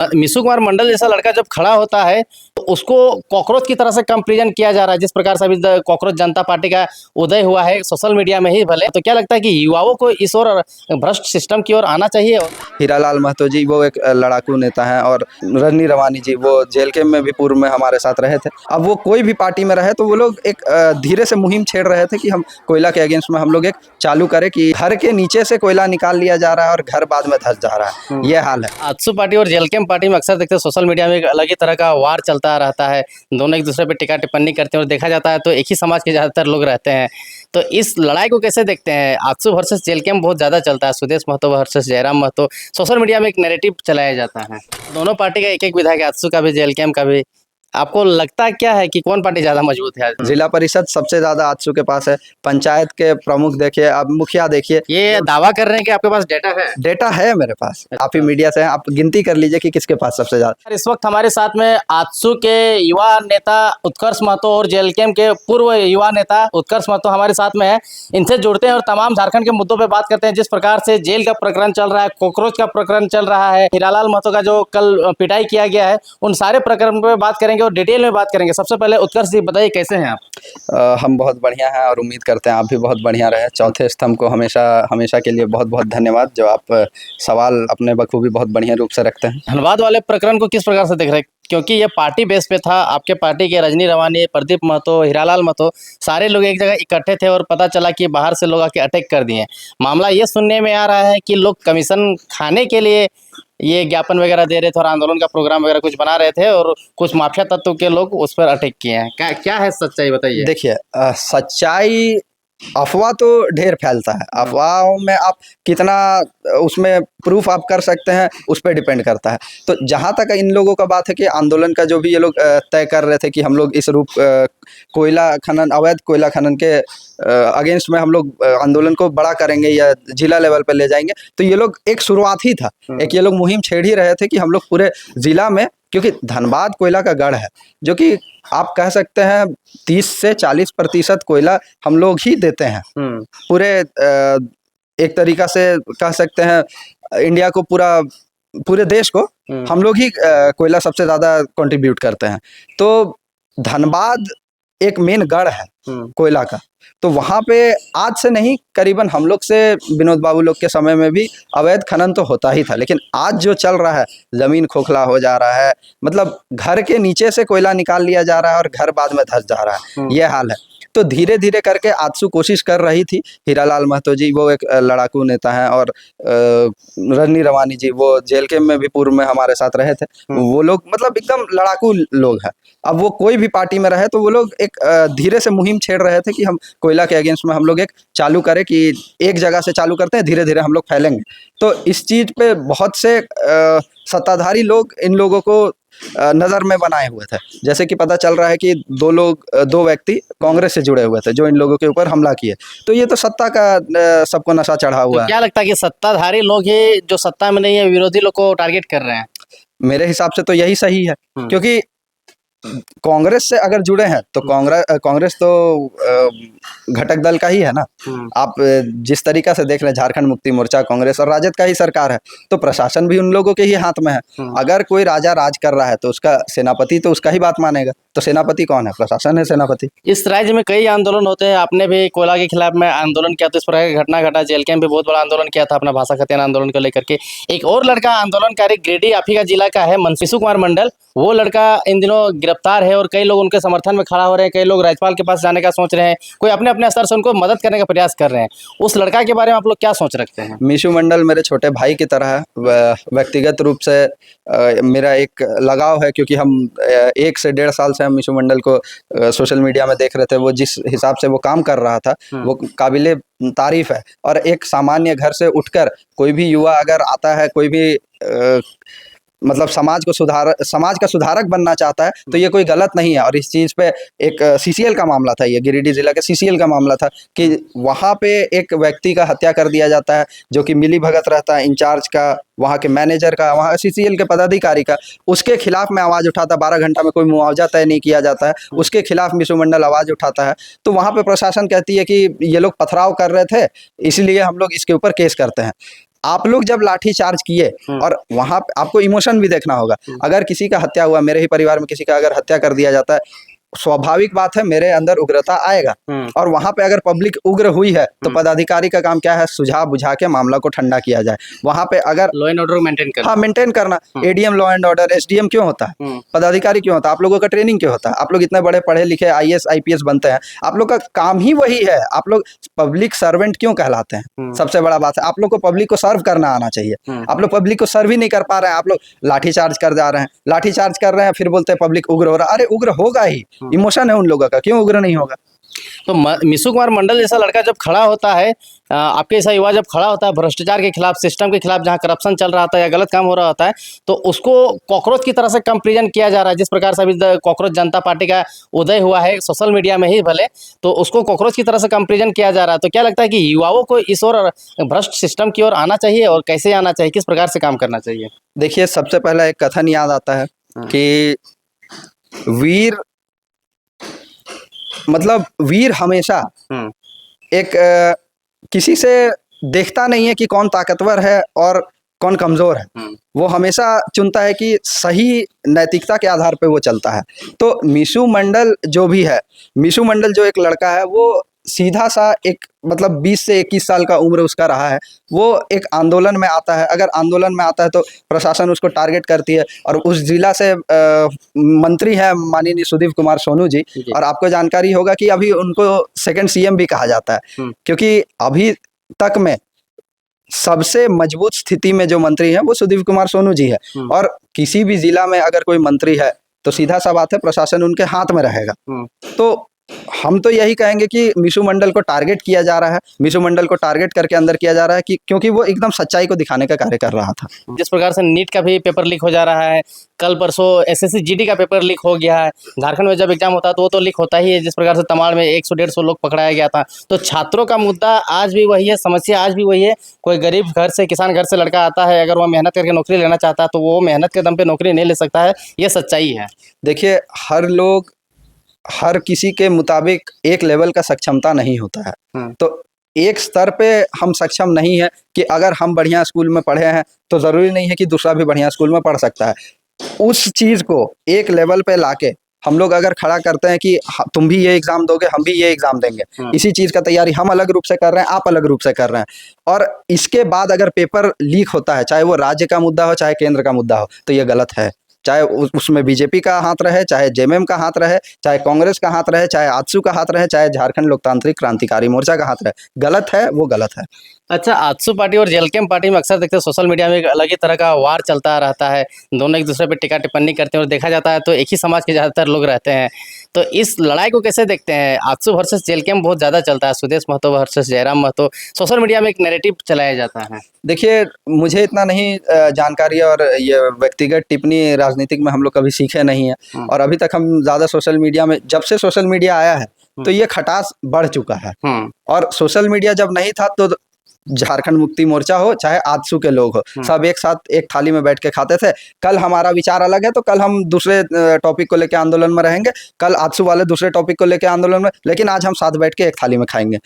मिशु कुमार मंडल जैसा लड़का जब खड़ा होता है तो उसको कॉकरोच की तरह से कंपेरिजन किया जा रहा है। जिस प्रकार से अभी कॉकरोच जनता पार्टी का उदय हुआ है सोशल मीडिया में ही भले, तो क्या लगता है कि युवाओं को इस ओर भ्रष्ट सिस्टम की ओर आना चाहिए? हीरालाल महतो जी वो एक लड़ाकू नेता हैं और रजनी रवानी जी वो जेल कैम्प में भी पूर्व में हमारे साथ रहे थे। अब वो कोई भी पार्टी में रहे तो वो लोग एक धीरे से मुहिम छेड़ रहे थे कि हम कोयला के अगेंस्ट में हम लोग एक चालू करें कि घर के नीचे से कोयला निकाल लिया जा रहा है और घर बाद में धंस जा रहा है। ये हाल है। आजसू पार्टी और जेल कैम्प पार्टी में अक्सर देखते हैं सोशल मीडिया में एक अलग ही तरह का वार चलता रहता है। दोनों एक दूसरे पे टिक्का टिप्पणी करते हैं और देखा जाता है तो एक ही समाज के ज़्यादातर लोग रहते हैं। तो इस लड़ाई को कैसे देखते हैं? आजसू वर्सेस जेल कैम्प बहुत ज़्यादा चलता है, Sudesh Mahto versus Jairam Mahto social media में एक नैरेटिव चलाया जाता है। दोनों पार्टी का एक एक विधायक, आजसू का भी जेल कैम्प का भी। आपको लगता क्या है कि कौन पार्टी ज़्यादा मजबूत है? जिला परिषद सबसे ज्यादा आजसू के पास है। पंचायत के प्रमुख देखिए, अब मुखिया देखिए। ये दावा कर रहे हैं कि आपके पास डेटा है? डेटा है मेरे पास। आप ही मीडिया से हैं, आप गिनती कर लीजिए कि किसके पास सबसे ज्यादा। इस वक्त हमारे साथ में आजसू के युवा नेता उत्कर्ष महतो और जेल कैम्प के पूर्व युवा नेता उत्कर्ष महतो हमारे साथ में है। इनसे जुड़ते हैं और तमाम झारखंड के मुद्दों पे बात करते हैं। जिस प्रकार से जेल का प्रकरण चल रहा है, कॉकरोच का प्रकरण चल रहा है, हीरालाल महतो का जो कल पिटाई किया गया है, उन सारे प्रकरण पे बात करेंगे और डिटेल में बात करेंगे। सबसे पहले उत्कर्ष जी बताइए, कैसे हैं आप? हम बहुत बढ़िया हैं और उम्मीद करते हैं आप भी बहुत बढ़िया रहे। चौथे स्तंभ को हमेशा हमेशा के लिए बहुत बहुत धन्यवाद, जो आप सवाल अपने बखूबी बहुत बढ़िया रूप से रखते हैं। धनबाद वाले प्रकरण को किस प्रकार से देख रहे हैं? क्योंकि ये पार्टी बेस पे था, आपके पार्टी के रजनी रवानी, प्रदीप महतो, हीरालाल महतो सारे लोग एक जगह इकट्ठे थे और पता चला कि बाहर से लोग आके अटैक कर दिए। मामला ये सुनने में आ रहा है कि लोग कमीशन खाने के लिए ये ज्ञापन वगैरह दे रहे थे और आंदोलन का प्रोग्राम वगैरह कुछ बना रहे थे और कुछ माफिया तत्व के लोग उस पर अटैक किए हैं। क्या है सच्चाई, बताइए। देखिए, सच्चाई, अफवाह तो ढेर फैलता है। अफवाहों में आप कितना उसमें प्रूफ आप कर सकते हैं उस पर डिपेंड करता है। तो जहाँ तक इन लोगों का बात है कि आंदोलन का जो भी ये लोग तय कर रहे थे कि हम लोग इस रूप कोयला खनन, अवैध कोयला खनन के अगेंस्ट में हम लोग आंदोलन को बड़ा करेंगे या जिला लेवल पर ले जाएंगे, तो ये लोग एक शुरुआत ही था। एक ये लोग मुहिम छेड़ ही रहे थे कि हम लोग पूरे जिला में, क्योंकि धनबाद कोयला का गढ़ है, जो कि आप कह सकते हैं 30 से 40% कोयला हम लोग ही देते हैं पूरे एक तरीका से कह सकते हैं इंडिया को, पूरे देश को हम लोग ही कोयला सबसे ज्यादा कंट्रीब्यूट करते हैं। तो धनबाद एक मेन गढ़ है कोयला का, तो वहाँ पे आज से नहीं, करीबन हम लोग से विनोद बाबू लोग के समय में भी अवैध खनन तो होता ही था। लेकिन आज जो चल रहा है, जमीन खोखला हो जा रहा है, मतलब घर के नीचे से कोयला निकाल लिया जा रहा है और घर बाद में धंस जा रहा है, ये हाल है। तो धीरे धीरे करके आजसू कोशिश कर रही थी। हीरालाल महतो जी वो एक लड़ाकू नेता हैं और रजनी रवानी जी वो जेल कैम्प में भी पूर्व में हमारे साथ रहे थे। वो लोग मतलब एकदम लड़ाकू लोग हैं। अब वो कोई भी पार्टी में रहे तो वो लोग एक धीरे से मुहिम छेड़ रहे थे कि हम कोयला के अगेंस्ट में हम लोग एक चालू करें कि एक जगह से चालू करते हैं, धीरे धीरे हम लोग फैलेंगे। तो इस चीज पे बहुत से सत्ताधारी लोग इन लोगों को नजर में बनाए हुए थे। जैसे कि पता चल रहा है कि दो व्यक्ति कांग्रेस से जुड़े हुए थे जो इन लोगों के ऊपर हमला किए। तो ये तो सत्ता का सबको नशा चढ़ा हुआ तो क्या लगता है कि सत्ताधारी लोग ही जो सत्ता में नहीं है विरोधी लोग को टारगेट कर रहे हैं? मेरे हिसाब से तो यही सही है, क्योंकि कांग्रेस से अगर जुड़े हैं तो कांग्रेस तो घटक दल का ही है ना। आप जिस तरीका से देख रहे हैं, झारखंड मुक्ति मोर्चा कांग्रेस और राजद का ही सरकार है, तो प्रशासन भी उन लोगों के ही हाथ में है। अगर कोई राजा राज कर रहा है तो उसका सेनापति तो उसका ही बात मानेगा। तो सेनापति कौन है? प्रशासन है सेनापति। इस राज्य में कई आंदोलन होते हैं, आपने भी कोयला के खिलाफ में आंदोलन किया तो इस प्रकार की घटना घटा। जेल कैम्प भी बहुत बड़ा आंदोलन किया था अपना भाषा खतियान आंदोलन को लेकर के। एक और लड़का आंदोलनकारी गिरिडीह आप ही का जिला का है, मिशु कुमार मंडल, वो लड़का इन दिनों गिरफ्तार है और कई लोग उनके समर्थन में खड़ा हो रहे हैं। कई लोग राज्यपाल के पास जाने का सोच रहे हैं, कोई अपने अपने स्तर से उनको मदद करने का प्रयास कर रहे हैं। उस लड़का के बारे में आप लोग क्या सोच रखते हैं? मिशु मंडल मेरे छोटे भाई की तरह है। व्यक्तिगत रूप से मेरा एक लगाव है, क्योंकि हम 1 से 1.5 साल से हम मिशु मंडल को सोशल मीडिया में देख रहे थे। वो जिस हिसाब से वो काम कर रहा था वो काबिले तारीफ है। और एक सामान्य घर से उठकर कोई भी युवा अगर आता है, कोई भी मतलब समाज का सुधारक बनना चाहता है, तो ये कोई गलत नहीं है। और इस चीज़ पे एक सीसीएल का मामला था, ये गिरिडीह जिला के सीसीएल का मामला था कि वहाँ पे एक व्यक्ति का हत्या कर दिया जाता है जो कि मिली भगत रहता है इंचार्ज का, वहाँ के मैनेजर का, वहाँ सीसीएल के पदाधिकारी का। उसके खिलाफ में आवाज़ उठाता, 12 घंटा में कोई मुआवजा तय नहीं किया जाता है, उसके खिलाफ मिशु मंडल आवाज़ उठाता है। तो वहाँ पे प्रशासन कहती है कि ये लोग पथराव कर रहे थे, इसलिए हम लोग इसके ऊपर केस करते हैं। आप लोग जब लाठी चार्ज किए और वहां पे आपको इमोशन भी देखना होगा। अगर किसी का हत्या हुआ, मेरे ही परिवार में किसी का अगर हत्या कर दिया जाता है, स्वाभाविक बात है मेरे अंदर उग्रता आएगा। और वहां पे अगर पब्लिक उग्र हुई है तो पदाधिकारी का काम क्या है, सुझाव बुझा के मामला को ठंडा किया जाए। वहां पे अगर लॉ एंड ऑर्डर मेंटेन करना, हाँ मेंटेन करना, ADM law and order, SDM क्यों होता है, पदाधिकारी क्यों होता है, आप लोगों का ट्रेनिंग क्यों होता है, आप लोग इतने बड़े पढ़े लिखे आईएएस आईपीएस बनते हैं, आप लोग का काम ही वही है, आप लोग पब्लिक सर्वेंट क्यों कहलाते हैं। सबसे बड़ा बात है आप लोग को पब्लिक को सर्व करना आना चाहिए। आप लोग पब्लिक को सर्व ही नहीं कर पा रहे हैं, आप लोग लाठी चार्ज कर जा रहे हैं, लाठी चार्ज कर रहे हैं, फिर बोलते हैं पब्लिक उग्र हो रहा है। अरे उग्र होगा ही, इमोशन है उन लोगों का, क्यों उग्र नहीं होगा। तो मिशु कुमार मंडल जैसा लड़का जब खड़ा होता है, आपके जैसा युवा जब खड़ा होता है भ्रष्टाचार के खिलाफ, सिस्टम के खिलाफ, जहां करप्शन चल रहा होता है या गलत काम हो रहा होता है, तो उसको कॉकरोच की तरह से कंपेरिजन किया जा रहा है। जिस प्रकार से अभी कॉकरोच जनता पार्टी का उदय हुआ है सोशल मीडिया में ही भले, तो उसको कॉकरोच की तरह से कंपेरिजन किया जा रहा है। तो क्या लगता है कि युवाओं को इस ओर भ्रष्ट सिस्टम की ओर आना चाहिए, और कैसे आना चाहिए, किस प्रकार से काम करना चाहिए? देखिए सबसे पहला एक कथन याद आता है कि वीर मतलब वीर हमेशा एक किसी से देखता नहीं है कि कौन ताकतवर है और कौन कमजोर है, वो हमेशा चुनता है कि सही नैतिकता के आधार पे वो चलता है। तो मिशु मंडल जो भी है, मिशु मंडल जो एक लड़का है, वो सीधा सा एक मतलब 20 से 21 साल का उम्र उसका रहा है, वो एक आंदोलन में आता है। अगर आंदोलन में आता है तो प्रशासन उसको टारगेट करती है, और उस जिला से मंत्री है माननीय सुदीप कुमार सोनू जी, और आपको जानकारी होगा कि अभी उनको सेकंड सीएम भी कहा जाता है, क्योंकि अभी तक में सबसे मजबूत स्थिति में जो मंत्री है वो सुदीप कुमार सोनू जी है। और किसी भी जिला में अगर कोई मंत्री है तो सीधा सा बात है प्रशासन उनके हाथ में रहेगा। तो हम तो यही कहेंगे कि मिशु मंडल को टारगेट किया जा रहा है, मिशु मंडल को टारगेट करके अंदर किया जा रहा है, कि क्योंकि वो एकदम सच्चाई को दिखाने का कार्य कर रहा था। जिस प्रकार से नीट का भी पेपर लीक हो जा रहा है, कल परसों एसएससी जीडी का पेपर लीक हो गया है, झारखंड में जब एग्जाम होता है तो वो तो लीक होता ही है। जिस प्रकार से तमाड़ में 100-150 लोग पकड़ाया गया था, तो छात्रों का मुद्दा आज भी वही है, समस्या आज भी वही है। कोई गरीब घर से, किसान घर से लड़का आता है, अगर वह मेहनत करके नौकरी लेना चाहता है तो वो मेहनत के दम पे नौकरी नहीं ले सकता है, ये सच्चाई है। देखिए हर किसी के मुताबिक एक लेवल का सक्षमता नहीं होता है। तो एक स्तर पे हम सक्षम नहीं है कि अगर हम बढ़िया स्कूल में पढ़े हैं तो ज़रूरी नहीं है कि दूसरा भी बढ़िया स्कूल में पढ़ सकता है। उस चीज़ को एक लेवल पे लाके हम लोग अगर खड़ा करते हैं कि तुम भी ये एग्ज़ाम दोगे, हम भी ये एग्ज़ाम देंगे, इसी चीज़ का तैयारी हम अलग रूप से कर रहे हैं, आप अलग रूप से कर रहे हैं, और इसके बाद अगर पेपर लीक होता है, चाहे वो राज्य का मुद्दा हो चाहे केंद्र का मुद्दा हो, तो ये गलत है। चाहे उसमें बीजेपी का हाथ रहे, चाहे जेएमएम का हाथ रहे, चाहे कांग्रेस का हाथ रहे, चाहे आजसू का हाथ रहे, चाहे झारखंड लोकतांत्रिक क्रांतिकारी मोर्चा का हाथ रहे, गलत है, वो गलत है। अच्छा, आजसू पार्टी और जेलकेम पार्टी में अक्सर देखते हैं सोशल मीडिया में एक अलग ही तरह का वार चलता रहता है, दोनों एक दूसरे पे टिक्का टिप्पणी करते हैं, और देखा जाता है तो एक ही समाज के ज़्यादातर लोग रहते हैं। तो इस लड़ाई को कैसे देखते हैं? आजसू वर्सेस जेलकेम बहुत ज़्यादा चलता है, Sudesh Mahto versus Jairam Mahto, social media में एक नैरेटिव चलाया जाता है। देखिए मुझे इतना नहीं जानकारी है, और ये व्यक्तिगत टिप्पणी राजनीतिक में हम लोग कभी सीखे नहीं है, और अभी तक हम ज़्यादा सोशल मीडिया में, जब से सोशल मीडिया आया है तो ये खटास बढ़ चुका है। और सोशल मीडिया जब नहीं था तो झारखंड मुक्ति मोर्चा हो चाहे आजसू के लोग हो, सब एक साथ एक थाली में बैठ के खाते थे। कल हमारा विचार अलग है तो कल हम दूसरे टॉपिक को लेके आंदोलन में रहेंगे, कल आजसू वाले दूसरे टॉपिक को लेके आंदोलन में, लेकिन आज हम साथ बैठ के एक थाली में खाएंगे।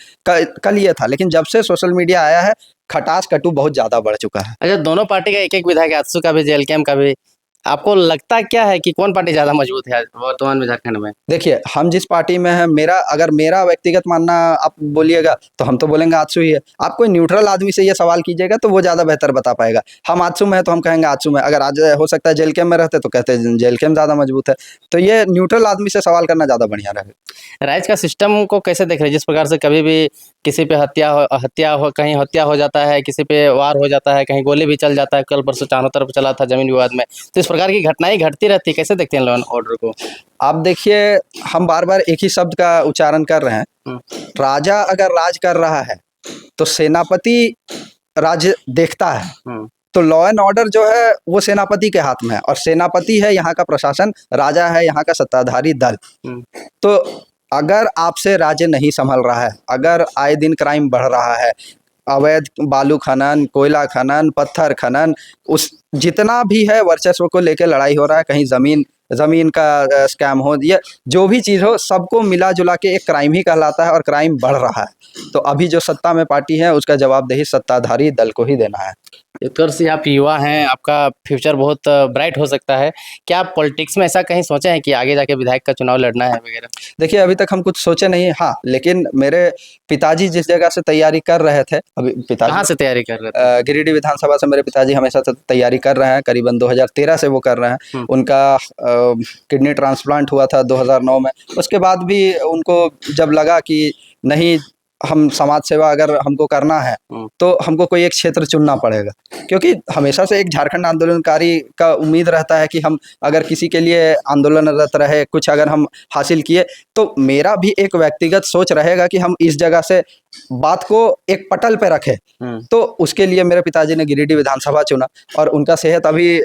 कल ये था, लेकिन जब से सोशल मीडिया आया है खटास कटु बहुत ज्यादा बढ़ चुका है। अच्छा, दोनों पार्टी का एक विधायक, आजसू का भी जेलकेम का भी, आपको लगता क्या है कि कौन पार्टी ज़्यादा मजबूत है वर्तमान में झारखंड में? देखिए हम जिस पार्टी में है, अगर मेरा व्यक्तिगत मानना आप बोलिएगा तो हम तो बोलेंगे आजसू ही है। आप कोई न्यूट्रल आदमी से ये सवाल कीजिएगा तो वो ज़्यादा बेहतर बता पाएगा। हम आजसू में है तो हम कहेंगे आजसू में, अगर आज हो सकता है जेलकेम में रहते तो कहते हैं जेलकेम ज़्यादा मजबूत है। तो ये न्यूट्रल आदमी से सवाल करना ज़्यादा बढ़िया रहेगा। राज्य का सिस्टम को कैसे देख रहे हैं? जिस प्रकार से कभी भी किसी पे कहीं हत्या हो जाता है, किसी पे वार हो जाता है, कहीं गोली भी चल जाता है, कल परसों चारों तरफ चला था जमीन विवाद में, तो इस प्रकार की घटनाएं घटती रहती है, कैसे देखते हैं लॉ एंड ऑर्डर को? आप देखिए हम बार बार एक ही शब्द का उच्चारण कर रहे हैं, राजा अगर राज कर रहा है तो सेनापति राज्य देखता है। तो लॉ एंड ऑर्डर जो है वो सेनापति के हाथ में है, और सेनापति है यहाँ का प्रशासन, राजा है यहाँ का सत्ताधारी दल। तो अगर आपसे राज्य नहीं संभल रहा है, अगर आए दिन क्राइम बढ़ रहा है, अवैध बालू खनन, कोयला खनन, पत्थर खनन, उस जितना भी है वर्चस्व को लेकर लड़ाई हो रहा है, कहीं ज़मीन ज़मीन का स्कैम हो, या जो भी चीज़ हो, सबको मिला जुला के एक क्राइम ही कहलाता है और क्राइम बढ़ रहा है। तो अभी जो सत्ता में पार्टी है उसका जवाबदेही सत्ताधारी दल को ही देना है। उत्कर्ष जी, आप युवा हैं, आपका फ्यूचर बहुत ब्राइट हो सकता है। क्या आप पॉलिटिक्स में ऐसा कहीं सोचे हैं कि आगे जाके विधायक का चुनाव लड़ना है वगैरह? देखिए अभी तक हम कुछ सोचे नहीं, हाँ, लेकिन मेरे पिताजी जिस जगह से तैयारी कर रहे थे, अभी कहाँ पिताजी से तैयारी कर रहे थे? गिरिडीह विधानसभा से मेरे पिताजी हमेशा से तैयारी कर रहे हैं, करीबन 2013 से वो कर रहे हैं। उनका किडनी ट्रांसप्लांट हुआ था 2009 में। उसके बाद भी उनको जब लगा कि नहीं, हम समाज सेवा अगर हमको करना है तो हमको कोई एक क्षेत्र चुनना पड़ेगा, क्योंकि हमेशा से एक झारखंड आंदोलनकारी का उम्मीद रहता है कि हम अगर किसी के लिए आंदोलनरत रहे, कुछ अगर हम हासिल किए, तो मेरा भी एक व्यक्तिगत सोच रहेगा कि हम इस जगह से बात को एक पटल पे रखें। तो उसके लिए मेरे पिताजी ने गिरिडीह विधानसभा चुना, और उनका सेहत अभी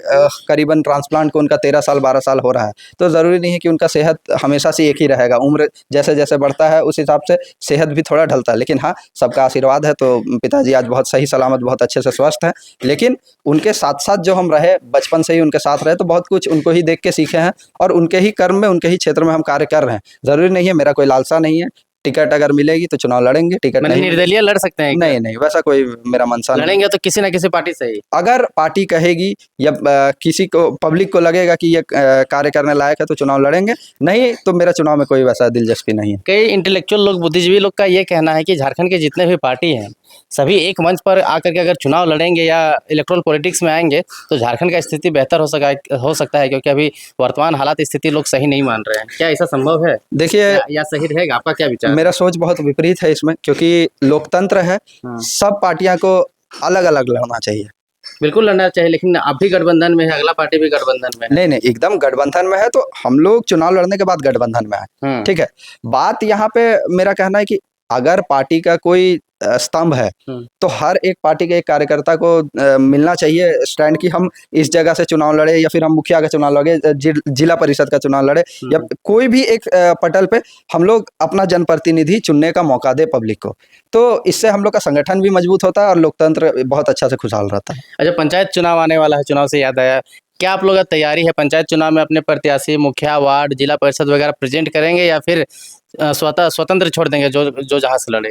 करीबन ट्रांसप्लांट को उनका 13 साल 12 साल हो रहा है। तो ज़रूरी नहीं है कि उनका सेहत हमेशा से एक ही रहेगा, उम्र जैसे जैसे बढ़ता है उस हिसाब से सेहत भी थोड़ा ढलता है। लेकिन हाँ, सबका आशीर्वाद है तो पिताजी आज बहुत सही सलामत, बहुत अच्छे से स्वस्थ हैं। लेकिन उनके साथ साथ जो हम रहे, बचपन से ही उनके साथ रहे, तो बहुत कुछ उनको ही देख के सीखे हैं, और उनके ही कर्म में, उनके ही क्षेत्र में हम कार्य कर रहे हैं। ज़रूरी नहीं है, मेरा कोई लालसा नहीं है, टिकट अगर मिलेगी तो चुनाव लड़ेंगे, टिकट मैंने नहीं निर्दलीय लड़ सकते हैं क्या? नहीं, वैसा कोई मेरा मनसा नहीं। लड़ेंगे तो किसी ना किसी पार्टी से ही। अगर पार्टी कहेगी या किसी को, पब्लिक को लगेगा कि ये कार्य करने लायक है तो चुनाव लड़ेंगे, नहीं तो मेरा चुनाव में कोई वैसा दिलचस्पी नहीं है। कई इंटेलेक्चुअल लोग, बुद्धिजीवी लोग का ये कहना है कि झारखंड के जितने भी पार्टी हैं सभी एक मंच पर आकर के अगर चुनाव लड़ेंगे या इलेक्ट्रल पॉलिटिक्स में आएंगे तो झारखंड का स्थिति बेहतर हो सकता है, क्योंकि अभी वर्तमान हालात स्थिति लोग सही नहीं मान रहे हैं। क्या ऐसा संभव है देखिए, या सही रहेगा? आपका क्या विचार? मेरा सोच बहुत विपरीत है इसमें, क्योंकि लोकतंत्र है, सब पार्टियां को अलग अलग लड़ना चाहिए। बिल्कुल लड़ना चाहिए, लेकिन आप भी गठबंधन में है, अगला पार्टी भी गठबंधन में है। नहीं, एकदम गठबंधन में है तो हम लोग चुनाव लड़ने के बाद गठबंधन में है, ठीक है। बात यहाँ पे मेरा कहना है कि अगर पार्टी का कोई स्तंभ है तो हर एक पार्टी के एक कार्यकर्ता को मिलना चाहिए स्टैंड की हम इस जगह से चुनाव लड़े, या फिर हम मुखिया का चुनाव लड़े, जिला परिषद का चुनाव लड़े, या कोई भी एक पटल पे हम लोग अपना जनप्रतिनिधि चुनने का मौका दे पब्लिक को। तो इससे हम लोग का संगठन भी मजबूत होता है और लोकतंत्र बहुत अच्छा से खुशहाल रहता है। अच्छा, पंचायत चुनाव आने वाला है, चुनाव से याद आया, क्या आप लोग का तैयारी है पंचायत चुनाव में अपने प्रत्याशी, मुखिया, वार्ड, जिला परिषद वगैरह प्रेजेंट करेंगे या फिर स्वतंत्र छोड़ देंगे जो जहाँ से लड़े?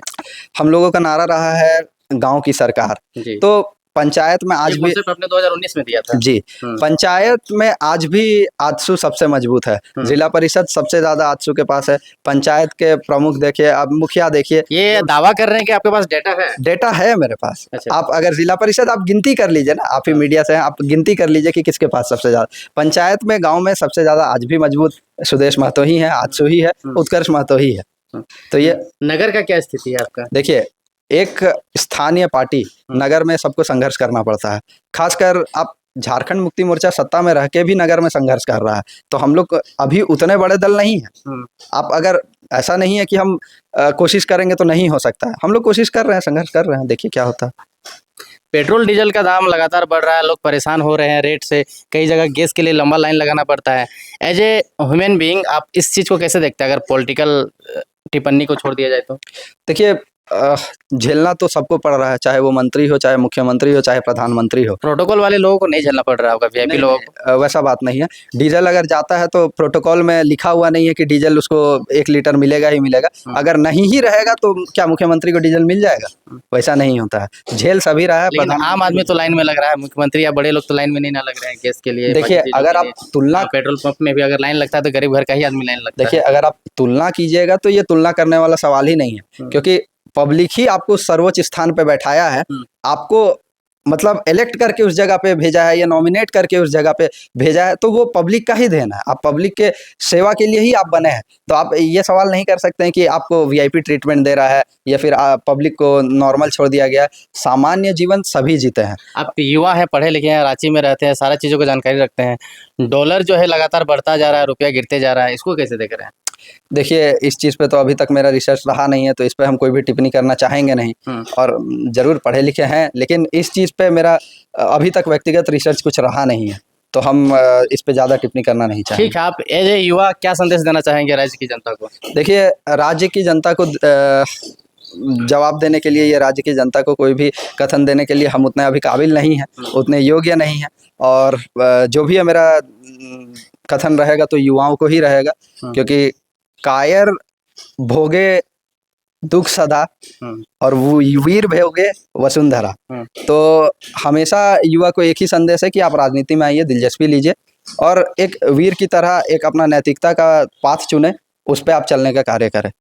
हम लोगों का नारा रहा है गांव की सरकार, तो पंचायत में आज भी आपने 2019 में दिया था जी, पंचायत में आज भी आजसू सबसे मजबूत है, जिला परिषद सबसे ज्यादा आजसू के पास है। पंचायत के प्रमुख देखिए, अब मुखिया देखिए। ये दावा कर रहे हैं कि आपके पास डेटा है? डेटा है मेरे पास। अच्छा। आप अगर जिला परिषद आप गिनती कर लीजिए ना, आप ही मीडिया से हैं, आप गिनती कर लीजिए कि किसके पास सबसे ज्यादा। पंचायत में गाँव में सबसे ज्यादा आज भी मजबूत सुदेश महतो ही है, आजसू ही है, उत्कर्ष महतो ही है। तो ये नगर का क्या स्थिति है आपका? देखिए, एक स्थानीय पार्टी नगर में सबको संघर्ष करना पड़ता है, खासकर आप झारखंड मुक्ति मोर्चा सत्ता में रह के भी नगर में संघर्ष कर रहा है, तो हम लोग अभी उतने बड़े दल नहीं है। आप अगर ऐसा नहीं है कि हम कोशिश करेंगे तो नहीं हो सकता है, हम लोग कोशिश कर रहे हैं, संघर्ष कर रहे हैं, देखिए क्या होता है। पेट्रोल डीजल का दाम लगातार बढ़ रहा है, लोग परेशान हो रहे हैं रेट से, कई जगह गैस के लिए लंबा लाइन लगाना पड़ता है। एज ए ह्यूमन बीइंग आप इस चीज़ को कैसे देखते हैं, अगर पॉलिटिकल टिप्पणी को छोड़ दिया जाए तो? देखिए, झेलना तो सबको पड़ रहा है, चाहे वो मंत्री हो, चाहे मुख्यमंत्री हो, चाहे प्रधानमंत्री हो। प्रोटोकॉल वाले लोगों को नहीं झेलना पड़ रहा होगा, वीआईपी लोगों को? वैसा बात नहीं है। डीजल अगर जाता है तो प्रोटोकॉल में लिखा हुआ नहीं है कि डीजल उसको 1 लीटर मिलेगा ही मिलेगा। अगर नहीं ही रहेगा तो क्या मुख्यमंत्री को डीजल मिल जाएगा? वैसा नहीं होता है, झेल सभी रहा है। लेकिन आम आदमी तो लाइन में लग रहा है, मुख्यमंत्री या बड़े लोग तो लाइन में नहीं ना लग रहे हैं गैस के लिए। देखिए, अगर आप तुलना, पेट्रोल पंप में भी अगर लाइन लगता है तो गरीब घर का ही आदमी लाइन लगता है। देखिए, अगर आप तुलना कीजिएगा तो ये तुलना करने वाला सवाल ही नहीं है, क्योंकि पब्लिक ही आपको सर्वोच्च स्थान पे बैठाया है, आपको मतलब इलेक्ट करके उस जगह पे भेजा है या नॉमिनेट करके उस जगह पे भेजा है, तो वो पब्लिक का ही देन है। आप पब्लिक के सेवा के लिए ही आप बने हैं, तो आप ये सवाल नहीं कर सकते हैं कि आपको वीआईपी ट्रीटमेंट दे रहा है या फिर पब्लिक को नॉर्मल छोड़ दिया गया है। सामान्य जीवन सभी जीते हैं। आप युवा हैं, पढ़े लिखे हैं, रांची में रहते हैं, सारा चीज़ों को जानकारी रखते हैं। डॉलर जो है लगातार बढ़ता जा रहा है, रुपया गिरते जा रहा है, इसको कैसे देख रहे हैं? देखिए, इस चीज़ पे तो अभी तक मेरा रिसर्च रहा नहीं है, तो इस पे हम कोई भी टिप्पणी करना चाहेंगे नहीं। और ज़रूर पढ़े लिखे हैं, लेकिन इस चीज़ पे मेरा अभी तक व्यक्तिगत रिसर्च कुछ रहा नहीं है, तो हम इस पे ज़्यादा टिप्पणी करना नहीं चाहेंगे। ठीक है, आप एज ए युवा क्या संदेश देना चाहेंगे राज्य की जनता को? देखिए, राज्य की जनता को जवाब देने के लिए, ये राज्य की जनता को कोई भी कथन देने के लिए हम उतने अभी काबिल नहीं हैं, उतने योग्य नहीं हैं। और जो भी है मेरा कथन रहेगा तो युवाओं को ही रहेगा, क्योंकि कायर भोगे दुख सदा और वो वीर भोगे वसुंधरा। तो हमेशा युवा को एक ही संदेश है कि आप राजनीति में आइए, दिलचस्पी लीजिए और एक वीर की तरह एक अपना नैतिकता का पाथ चुने, उस पर आप चलने का कार्य करें।